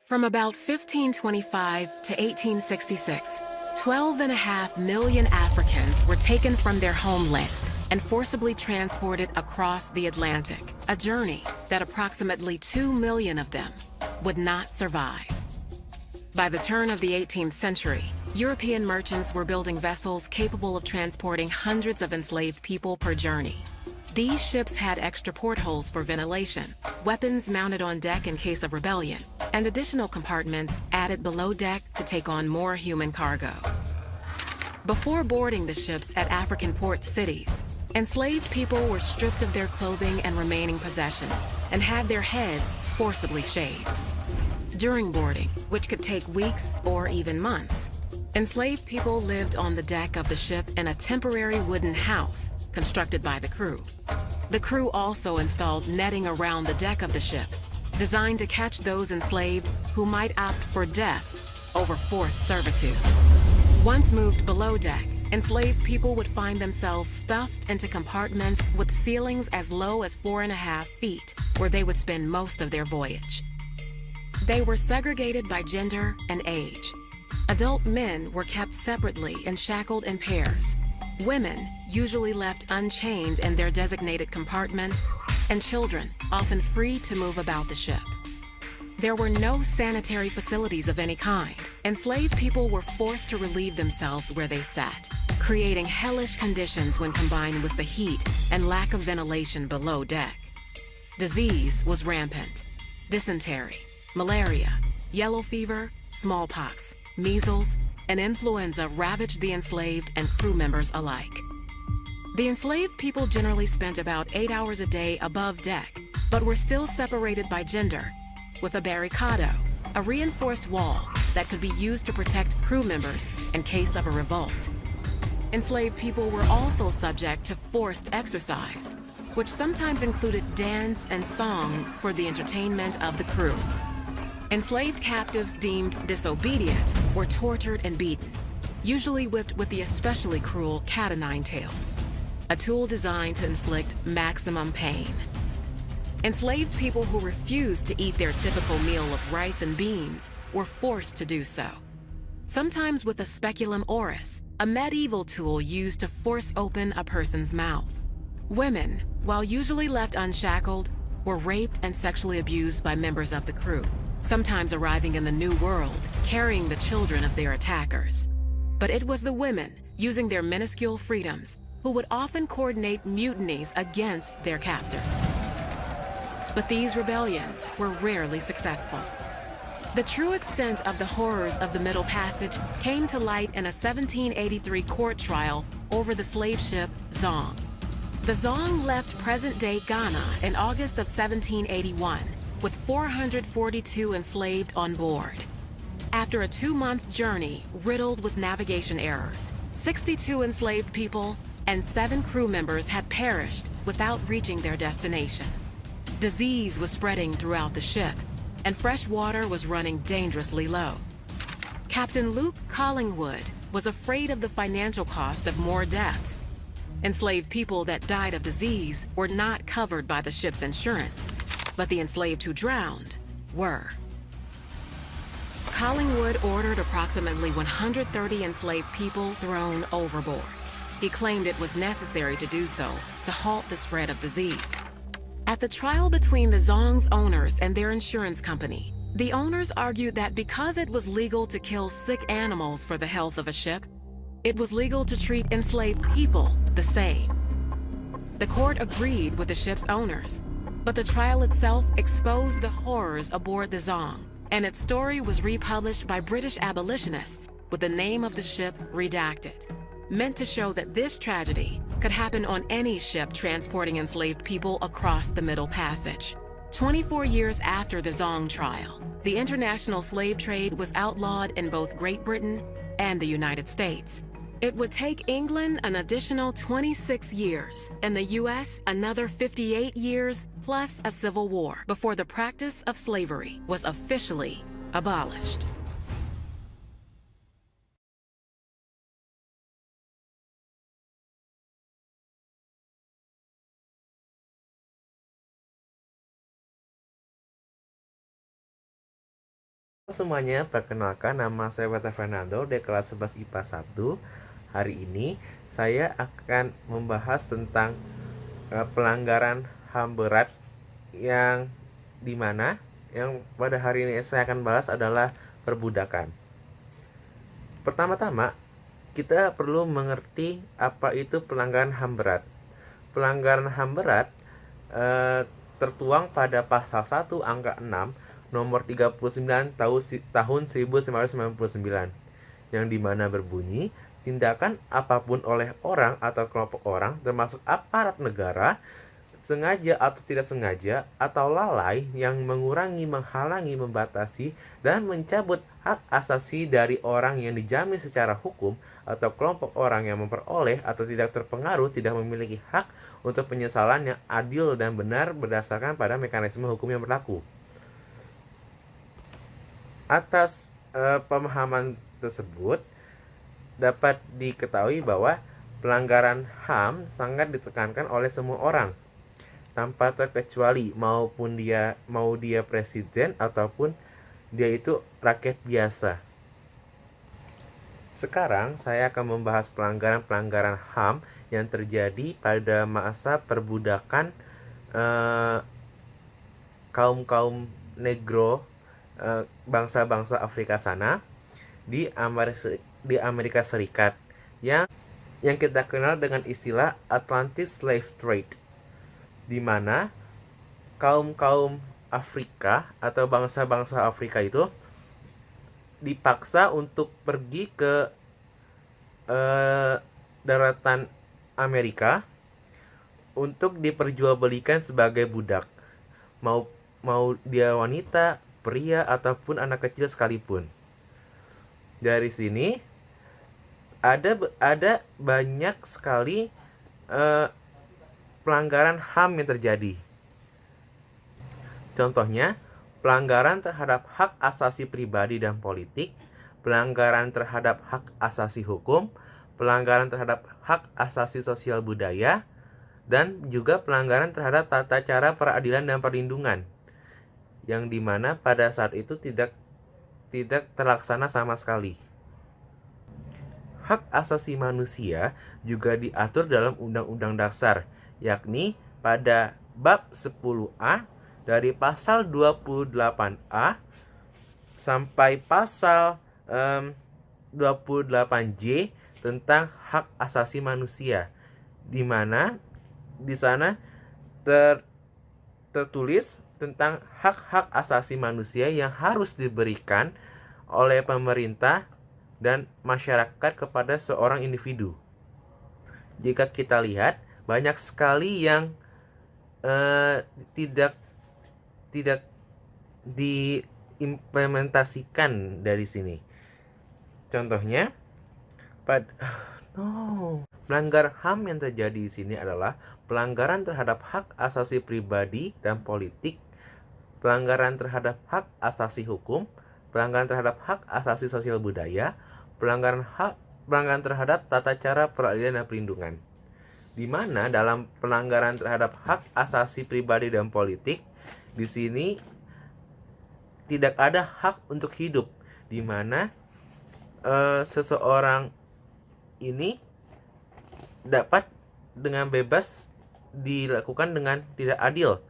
From about 1525 to 1866, 12.5 million Africans were taken from their homeland and forcibly transported across the Atlantic, a journey that approximately 2 million of them would not survive. By the turn of the 18th century, European merchants were building vessels capable of transporting hundreds of enslaved people per journey. These ships had extra portholes for ventilation, weapons mounted on deck in case of rebellion, and additional compartments added below deck to take on more human cargo. Before boarding the ships at African port cities, enslaved people were stripped of their clothing and remaining possessions and had their heads forcibly shaved. During boarding, which could take weeks or even months, enslaved people lived on the deck of the ship in a temporary wooden house constructed by the crew. The crew also installed netting around the deck of the ship, designed to catch those enslaved who might opt for death over forced servitude. Once moved below deck, enslaved people would find themselves stuffed into compartments with ceilings as low as 4.5 feet, where they would spend most of their voyage. They were segregated by gender and age. Adult men were kept separately and shackled in pairs. Women usually left unchained in their designated compartment, and children often free to move about the ship. There were no sanitary facilities of any kind. Enslaved people were forced to relieve themselves where they sat, creating hellish conditions when combined with the heat and lack of ventilation below deck. Disease was rampant. Dysentery, malaria, yellow fever, smallpox, measles, and influenza ravaged the enslaved and crew members alike. The enslaved people generally spent about 8 hours a day above deck, but were still separated by gender, with a barricado, a reinforced wall that could be used to protect crew members in case of a revolt. Enslaved people were also subject to forced exercise, which sometimes included dance and song for the entertainment of the crew. Enslaved captives deemed disobedient were tortured and beaten, usually whipped with the especially cruel cat-o'-nine tails, a tool designed to inflict maximum pain. Enslaved people who refused to eat their typical meal of rice and beans were forced to do so, sometimes with a speculum oris, a medieval tool used to force open a person's mouth. Women, while usually left unshackled, were raped and sexually abused by members of the crew, sometimes arriving in the New World carrying the children of their attackers. But it was the women, using their minuscule freedoms, who would often coordinate mutinies against their captors. But these rebellions were rarely successful. The true extent of the horrors of the Middle Passage came to light in a 1783 court trial over the slave ship Zong. The Zong left present-day Ghana in August of 1781 with 442 enslaved on board. After a 2-month journey riddled with navigation errors, 62 enslaved people and 7 crew members had perished without reaching their destination. Disease was spreading throughout the ship, and fresh water was running dangerously low. Captain Luke Collingwood was afraid of the financial cost of more deaths. Enslaved people that died of disease were not covered by the ship's insurance, but the enslaved who drowned were. Collingwood ordered approximately 130 enslaved people thrown overboard. He claimed it was necessary to do so to halt the spread of disease. At the trial between the Zong's owners and their insurance company, the owners argued that because it was legal to kill sick animals for the health of a ship, it was legal to treat enslaved people the same. The court agreed with the ship's owners, but the trial itself exposed the horrors aboard the Zong, and its story was republished by British abolitionists with the name of the ship redacted, meant to show that this tragedy could happen on any ship transporting enslaved people across the Middle Passage. 24 years after the Zong trial, the international slave trade was outlawed in both Great Britain and the United States. It would take England an additional 26 years, and the US another 58 years plus a civil war before the practice of slavery was officially abolished. Semuanya, perkenalkan nama saya Walter Fernando dari kelas 11 IPA 1. Hari ini saya akan membahas tentang pelanggaran HAM berat yang dimana yang pada hari ini saya akan bahas adalah perbudakan. Pertama-tama, kita perlu mengerti apa itu pelanggaran HAM berat. Pelanggaran HAM berat tertuang pada pasal 1 angka 6 nomor 39 tahun 1999 yang dimana berbunyi tindakan apapun oleh orang atau kelompok orang termasuk aparat negara sengaja atau tidak sengaja atau lalai yang mengurangi, menghalangi, membatasi, dan mencabut hak asasi dari orang yang dijamin secara hukum atau kelompok orang yang memperoleh atau tidak terpengaruh tidak memiliki hak untuk penyesalan yang adil dan benar berdasarkan pada mekanisme hukum yang berlaku. Atas pemahaman tersebut dapat diketahui bahwa pelanggaran HAM sangat ditekankan oleh semua orang tanpa terkecuali, mau dia presiden ataupun dia itu rakyat biasa. Sekarang saya akan membahas pelanggaran-pelanggaran HAM yang terjadi pada masa perbudakan kaum-kaum negro bangsa-bangsa Afrika sana di Amerika Serikat yang kita kenal dengan istilah Atlantis Slave Trade, di mana kaum-kaum Afrika atau bangsa-bangsa Afrika itu dipaksa untuk pergi ke daratan Amerika untuk diperjualbelikan sebagai budak, mau dia wanita, pria ataupun anak kecil sekalipun. Dari sini ada banyak sekali pelanggaran HAM yang terjadi. Contohnya, pelanggaran terhadap hak asasi pribadi dan politik, pelanggaran terhadap hak asasi hukum, pelanggaran terhadap hak asasi sosial budaya, dan juga pelanggaran terhadap tata cara peradilan dan perlindungan, yang dimana pada saat itu tidak terlaksana sama sekali. Hak asasi manusia juga diatur dalam Undang-Undang Dasar, yakni pada bab 10A dari pasal 28A sampai pasal 28J tentang hak asasi manusia, di mana di sana tertulis tentang hak-hak asasi manusia yang harus diberikan oleh pemerintah dan masyarakat kepada seorang individu. Jika kita lihat, banyak sekali yang tidak diimplementasikan dari sini. Contohnya, pelanggar HAM yang terjadi di sini adalah pelanggaran terhadap hak asasi pribadi dan politik, pelanggaran terhadap hak asasi hukum, pelanggaran terhadap hak asasi sosial budaya, pelanggaran terhadap tata cara peradilan dan perlindungan. Di mana dalam pelanggaran terhadap hak asasi pribadi dan politik, di sini tidak ada hak untuk hidup, di mana seseorang ini dapat dengan bebas dilakukan dengan tidak adil,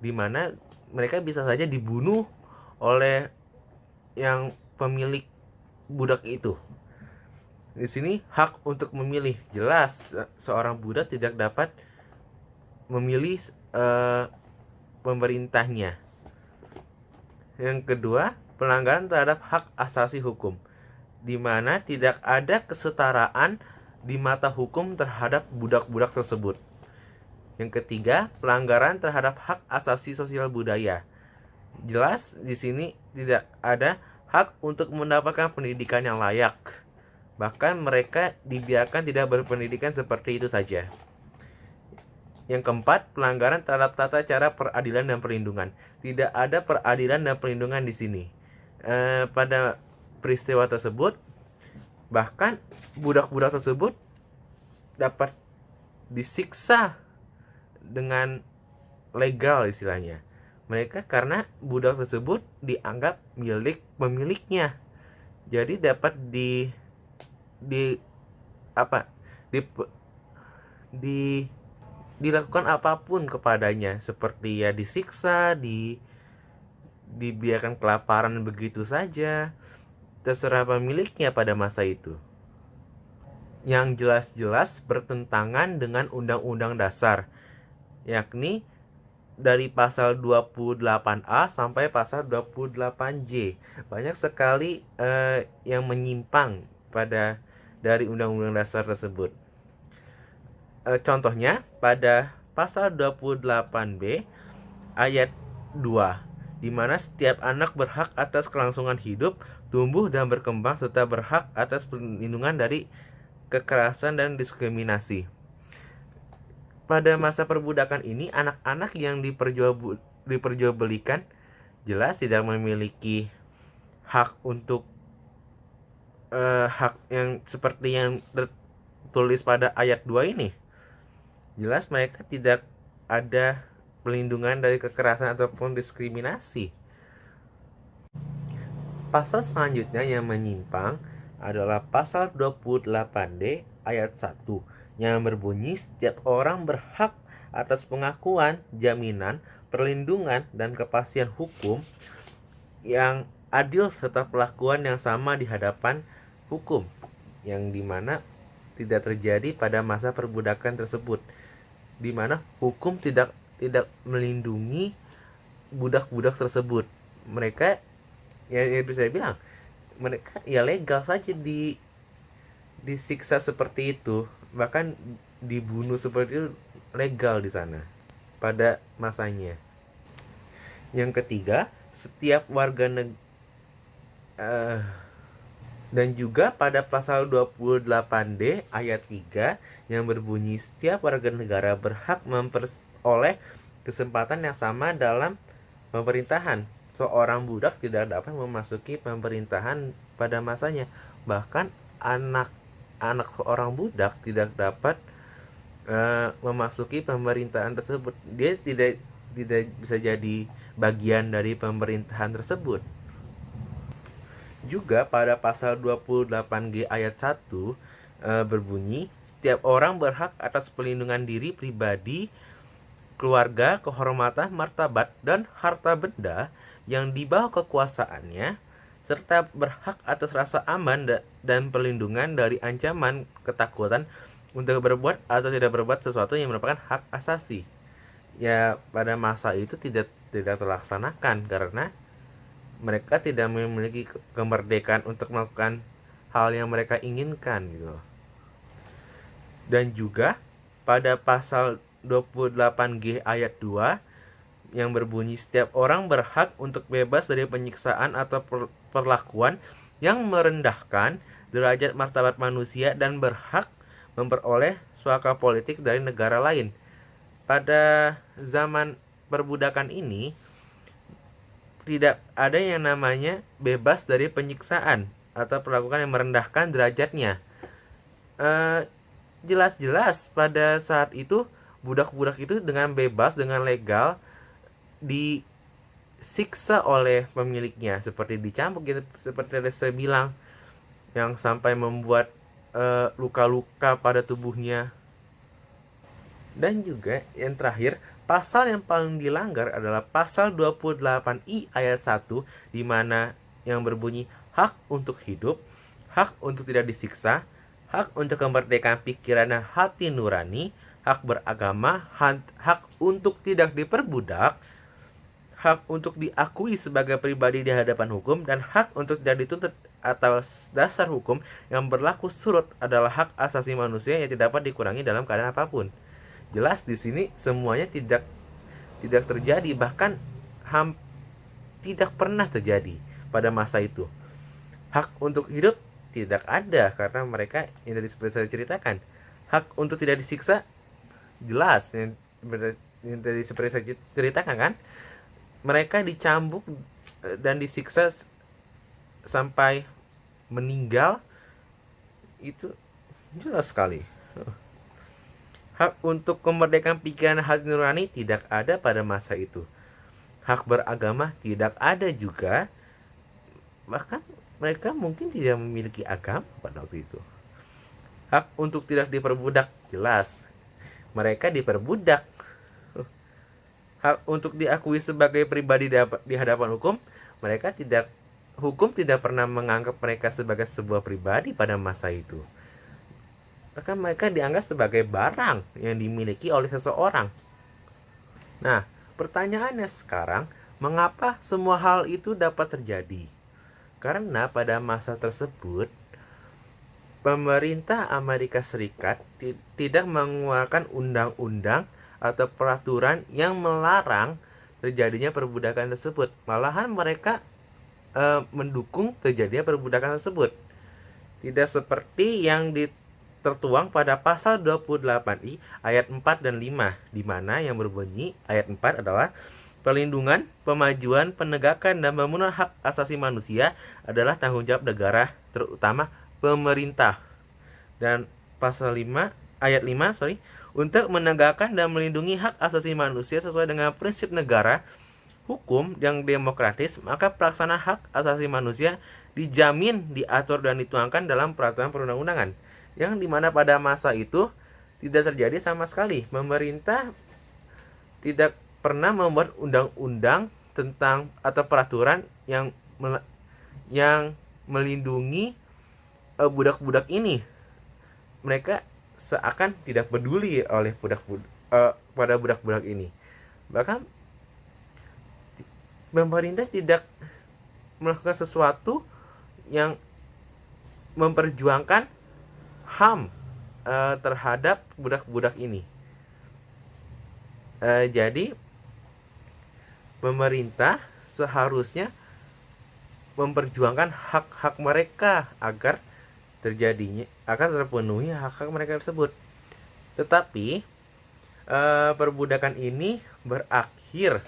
di mana mereka bisa saja dibunuh oleh yang pemilik budak itu. Di sini hak untuk memilih, jelas seorang budak tidak dapat memilih pemerintahnya. Yang kedua, pelanggaran terhadap hak asasi hukum, di mana tidak ada kesetaraan di mata hukum terhadap budak-budak tersebut. Yang ketiga, pelanggaran terhadap hak asasi sosial budaya. Jelas di sini tidak ada hak untuk mendapatkan pendidikan yang layak. Bahkan mereka dibiarkan tidak berpendidikan seperti itu saja. Yang keempat, pelanggaran terhadap tata cara peradilan dan perlindungan. Tidak ada peradilan dan perlindungan di sini. Pada peristiwa tersebut, bahkan budak-budak tersebut dapat disiksa dengan legal istilahnya. mereka karena budak tersebut dianggap milik pemiliknya. Jadi dapat di apa di, di dilakukan apapun kepadanya, seperti ya disiksa, dibiarkan kelaparan begitu saja, terserah pemiliknya pada masa itu. Yang jelas-jelas bertentangan dengan Undang-Undang Dasar, yakni dari pasal 28A sampai pasal 28J. Banyak sekali yang menyimpang dari Undang-Undang Dasar tersebut. Contohnya pada pasal 28B ayat 2, di mana setiap anak berhak atas kelangsungan hidup, tumbuh dan berkembang, serta berhak atas perlindungan dari kekerasan dan diskriminasi. Pada masa perbudakan ini, anak-anak yang diperjualbelikan jelas tidak memiliki hak untuk hak yang seperti yang tertulis pada ayat 2 ini. Jelas mereka tidak ada pelindungan dari kekerasan ataupun diskriminasi. Pasal selanjutnya yang menyimpang adalah pasal 28D ayat 1 yang berbunyi setiap orang berhak atas pengakuan, jaminan, perlindungan, dan kepastian hukum yang adil serta perlakuan yang sama di hadapan hukum, yang dimana tidak terjadi pada masa perbudakan tersebut, dimana hukum tidak melindungi budak-budak tersebut. Mereka ya bisa bilang mereka ya legal saja disiksa seperti itu, bahkan dibunuh seperti itu legal di sana pada masanya. Yang ketiga, setiap warga dan juga pada pasal 28D ayat 3 yang berbunyi setiap warga negara berhak memperoleh kesempatan yang sama dalam pemerintahan. Seorang budak tidak dapat memasuki pemerintahan pada masanya. Bahkan anak seorang budak tidak dapat memasuki pemerintahan tersebut. Dia tidak bisa jadi bagian dari pemerintahan tersebut. Juga pada pasal 28G ayat 1 berbunyi setiap orang berhak atas perlindungan diri pribadi, keluarga, kehormatan, martabat, dan harta benda yang di bawah kekuasaannya, serta berhak atas rasa aman dan perlindungan dari ancaman ketakutan untuk berbuat atau tidak berbuat sesuatu yang merupakan hak asasi. Ya, pada masa itu tidak terlaksanakan karena mereka tidak memiliki kemerdekaan untuk melakukan hal yang mereka inginkan gitu. Dan juga pada pasal 28G ayat 2 yang berbunyi setiap orang berhak untuk bebas dari penyiksaan atau perlakuan yang merendahkan derajat martabat manusia dan berhak memperoleh suaka politik dari negara lain. Pada zaman perbudakan ini tidak ada yang namanya bebas dari penyiksaan atau perlakuan yang merendahkan derajatnya. Jelas-jelas pada saat itu budak-budak itu dengan bebas, dengan legal disiksa oleh pemiliknya, seperti dicambuk gitu, seperti yang saya bilang, yang sampai membuat luka-luka pada tubuhnya. Dan juga yang terakhir, pasal yang paling dilanggar adalah pasal 28I ayat 1 di mana yang berbunyi hak untuk hidup, hak untuk tidak disiksa, hak untuk kemerdekaan pikiran dan hati nurani, hak beragama, hak untuk tidak diperbudak, hak untuk diakui sebagai pribadi di hadapan hukum, dan hak untuk tidak dituntut atas dasar hukum yang berlaku surut adalah hak asasi manusia yang tidak dapat dikurangi dalam keadaan apapun. Jelas di sini semuanya tidak terjadi, bahkan tidak pernah terjadi pada masa itu. Hak untuk hidup tidak ada karena mereka yang tadi seperti saya ceritakan. Hak untuk tidak disiksa jelas yang tadi seperti saya ceritakan kan. Mereka dicambuk dan disiksa sampai meninggal, itu jelas sekali. Hak untuk kemerdekaan pikiran hati nurani tidak ada pada masa itu. Hak beragama tidak ada juga. Bahkan mereka mungkin tidak memiliki agama pada waktu itu. Hak untuk tidak diperbudak, jelas. Mereka diperbudak. Hak untuk diakui sebagai pribadi di hadapan hukum, hukum tidak pernah menganggap mereka sebagai sebuah pribadi pada masa itu. Bahkan mereka dianggap sebagai barang yang dimiliki oleh seseorang. Nah, pertanyaannya sekarang, mengapa semua hal itu dapat terjadi? Karena pada masa tersebut, pemerintah Amerika Serikat tidak mengeluarkan undang-undang atau peraturan yang melarang terjadinya perbudakan tersebut. Malahan mereka mendukung terjadinya perbudakan tersebut. Tidak seperti yang tertuang pada pasal 28I ayat 4 dan 5, di mana yang berbunyi ayat 4 adalah perlindungan, pemajuan, penegakan, dan pemenuhan hak asasi manusia adalah tanggung jawab negara, terutama pemerintah. Dan pasal 5 ayat 5 untuk menegakkan dan melindungi hak asasi manusia sesuai dengan prinsip negara hukum yang demokratis, maka pelaksanaan hak asasi manusia dijamin, diatur, dan dituangkan dalam peraturan perundang-undangan, yang dimana pada masa itu tidak terjadi sama sekali. Pemerintah tidak pernah membuat undang-undang tentang atau peraturan yang melindungi budak-budak ini. Mereka seakan tidak peduli oleh pada budak-budak ini. Bahkan pemerintah tidak melakukan sesuatu yang memperjuangkan HAM terhadap budak-budak ini. Jadi pemerintah seharusnya memperjuangkan hak-hak mereka agar terpenuhi hak-hak mereka tersebut. Tetapi perbudakan ini berakhir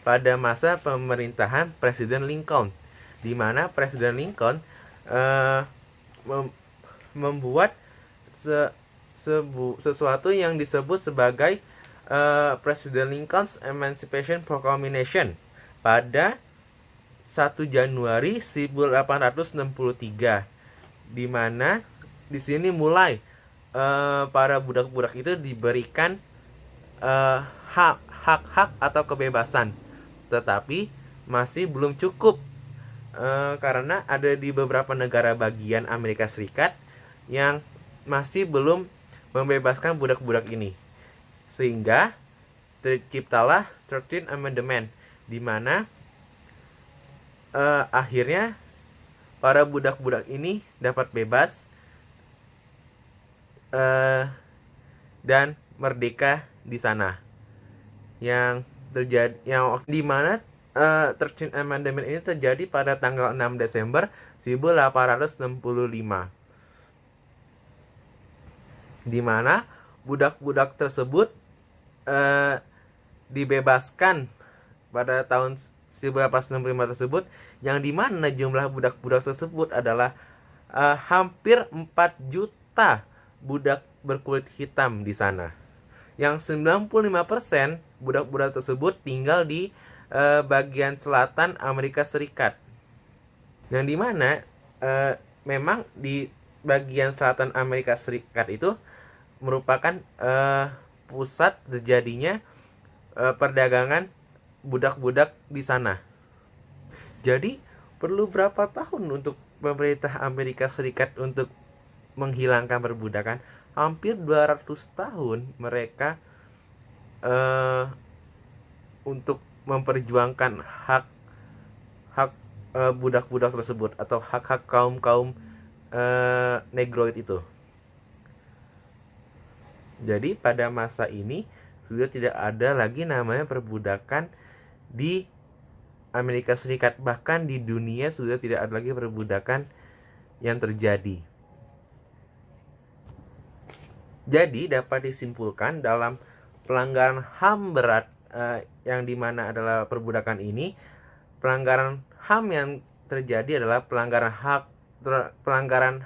pada masa pemerintahan Presiden Lincoln, di mana Presiden Lincoln membuat sesuatu yang disebut sebagai President Lincoln's Emancipation Proclamation pada 1 Januari 1863, di mana di sini mulai para budak-budak itu diberikan hak-hak atau kebebasan, tetapi masih belum cukup karena ada di beberapa negara bagian Amerika Serikat yang masih belum membebaskan budak-budak ini, sehingga terciptalah 13th Amendment, di mana akhirnya para budak-budak ini dapat bebas dan merdeka di sana. Yang di mana 13th Amendment ini terjadi pada tanggal 6 Desember 1865, di mana budak-budak tersebut dibebaskan pada tahun 1865 tersebut, yang dimana jumlah budak-budak tersebut adalah hampir 4 juta budak berkulit hitam di sana, yang 95% budak-budak tersebut tinggal di bagian selatan Amerika Serikat, yang dimana memang di bagian selatan Amerika Serikat itu merupakan pusat terjadinya perdagangan budak-budak di sana. Jadi perlu berapa tahun untuk pemerintah Amerika Serikat untuk menghilangkan perbudakan? Hampir 200 tahun mereka untuk memperjuangkan hak budak-budak tersebut, atau hak-hak kaum negroid itu. Jadi pada masa ini sudah tidak ada lagi namanya perbudakan di Amerika Serikat, bahkan di dunia sudah tidak ada lagi perbudakan yang terjadi. Jadi dapat disimpulkan dalam pelanggaran HAM berat yang dimana adalah perbudakan ini, pelanggaran HAM yang terjadi adalah pelanggaran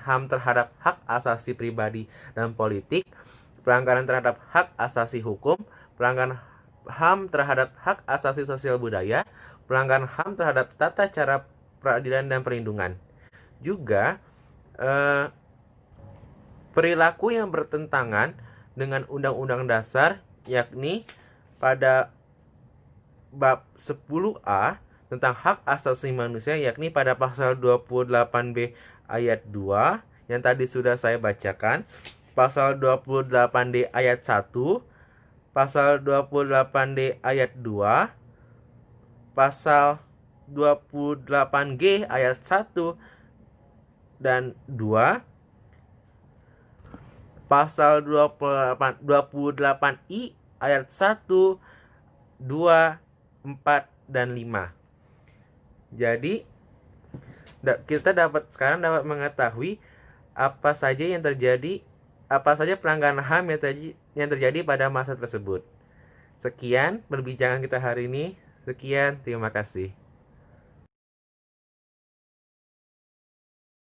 HAM terhadap hak asasi pribadi dan politik, pelanggaran terhadap hak asasi hukum, pelanggaran HAM terhadap hak asasi sosial budaya, pelanggaran HAM terhadap tata cara peradilan dan perlindungan. Juga perilaku yang bertentangan dengan Undang-Undang Dasar, yakni pada bab 10A tentang hak asasi manusia, yakni pada pasal 28B ayat 2 yang tadi sudah saya bacakan, pasal 28D ayat 1, pasal 28D ayat 2, pasal 28G ayat 1 dan 2, pasal 28I ayat 1, 2, 4, dan 5. Jadi kita sekarang dapat mengetahui apa saja pelanggaran HAM yang terjadi pada masa tersebut. Sekian perbincangan kita hari ini. Sekian, terima kasih.